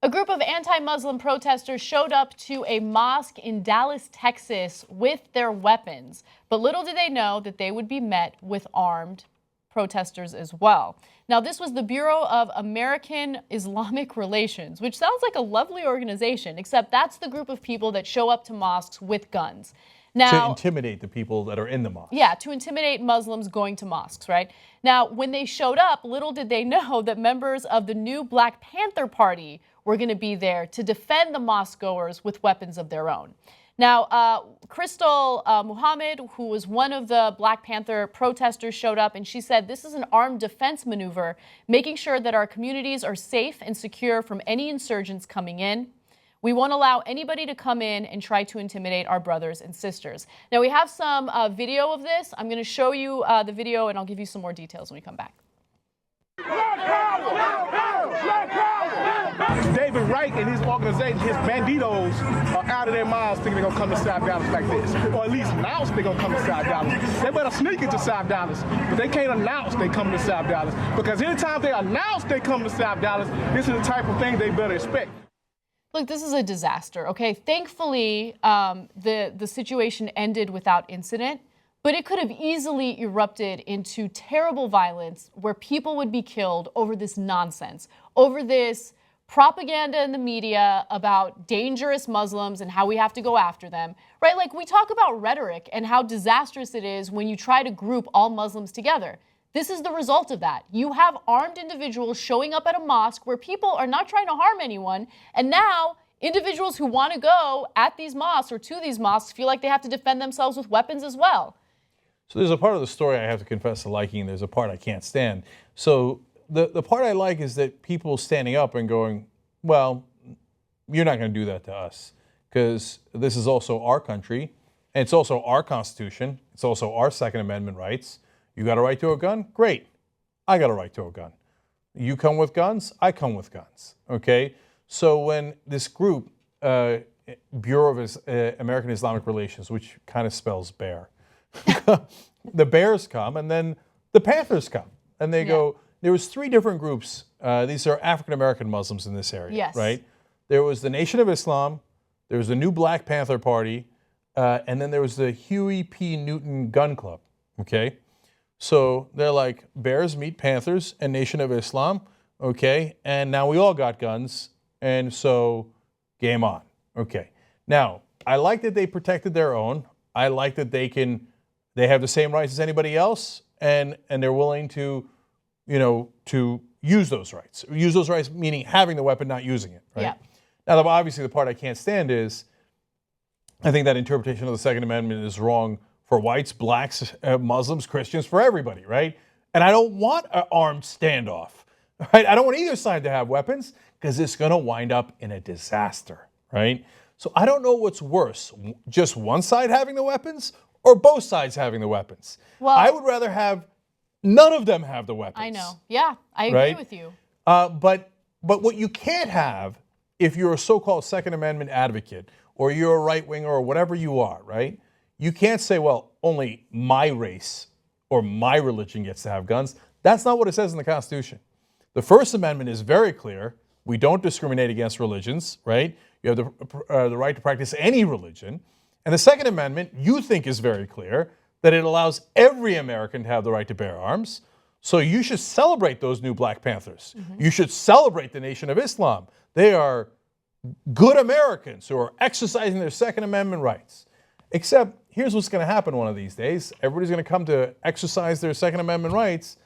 A group of anti-Muslim protesters showed up to a mosque in Dallas, Texas with their weapons. But little did they know that they would be met with armed protesters as well. Now, this was the Bureau of American Islamic Relations, which sounds like a lovely organization, except that's the group of people that show up to mosques with guns. Now, to intimidate the people that are in the mosque. Yeah, to intimidate Muslims going to mosques, right? Now, when they showed up, little did they know that members of the new Black Panther Party were going to be there to defend the mosque goers with weapons of their own. Now, Crystal Muhammad, who was one of the Black Panther protesters, showed up, and she said this is an armed defense maneuver, making sure that our communities are safe and secure from any insurgents coming in. We won't allow anybody to come in and try to intimidate our brothers and sisters. Now, we have some video of this. I'm going to show you the video, and I'll give you some more details when we come back. David Wright and his organization, his banditos, are out of their minds thinking they're going to come to South Dallas like this. Or at least announce they're going to come to South Dallas. They better sneak into South Dallas, but they can't announce they come to South Dallas. Because anytime they announce they come to South Dallas, this is the type of thing they better expect. Look, this is a disaster, okay? Thankfully, the situation ended without incident, but it could have easily erupted into terrible violence where people would be killed over this nonsense, over this propaganda in the media about dangerous Muslims and how we have to go after them, right? Like, we talk about rhetoric and how disastrous it is when you try to group all Muslims together. This is the result of that. You have armed individuals showing up at a mosque where people are not trying to harm anyone, and now individuals who want to go at these mosques or to these mosques feel like they have to defend themselves with weapons as well. So there's a part of the story I have to confess to liking, and there's a part I can't stand. So the part I like is that people standing up and going, well, you're not going to do that to us, because this is also our country, and it's also our Constitution, it's also our Second Amendment rights. You got a right to a gun? Great. I got a right to a gun. You come with guns? I come with guns. Okay? So when this group, Bureau of American Islamic Relations, which kind of spells BAIR, the Bears come, and then the Panthers come. And they go, there was 3 different groups. These are African-American Muslims in this area, right? There was the Nation of Islam, there was the new Black Panther Party, and then there was the Huey P. Newton Gun Club, okay? So they're like, Bears meet Panthers and Nation of Islam, okay? And now we all got guns, and so game on, okay? Now, I like that they protected their own. I like that they have the same rights as anybody else, and they're willing to, to use those rights. Use those rights meaning having the weapon, not using it, right? Yeah. Now, obviously, the part I can't stand is, I think that interpretation of the Second Amendment is wrong for whites, blacks, Muslims, Christians, for everybody, right? And I don't want an armed standoff, right? I don't want either side to have weapons, because it's going to wind up in a disaster, right? So I don't know what's worse, just one side having the weapons or both sides having the weapons. Well, I would rather have none of them have the weapons. I know. Yeah, I agree with you. But what you can't have, if you're a so-called Second Amendment advocate or you're a right-winger or whatever you are, right? You can't say, well, only my race or my religion gets to have guns. That's not what it says in the Constitution. The First Amendment is very clear. We don't discriminate against religions, right? You have the right to practice any religion. And the Second Amendment, you think, is very clear, that it allows every American to have the right to bear arms. So you should celebrate those new Black Panthers. Mm-hmm. You should celebrate the Nation of Islam. They are good Americans who are exercising their Second Amendment rights. Except, here's what's going to happen one of these days. Everybody's going to come to exercise their Second Amendment rights,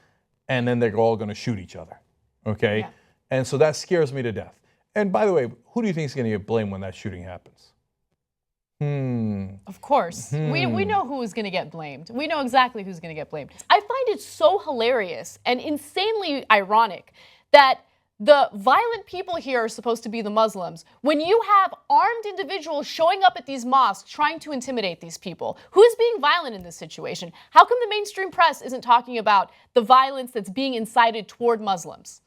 and then they're all going to shoot each other, okay? Yeah. And so that scares me to death. And by the way, who do you think is going to get blamed when that shooting happens? Of course. We know who is going to get blamed. We know exactly who's going to get blamed. I find it so hilarious and insanely ironic that the violent people here are supposed to be the Muslims when you have armed individuals showing up at these mosques trying to intimidate these people. Who is being violent in this situation? How come the mainstream press isn't talking about the violence that's being incited toward Muslims?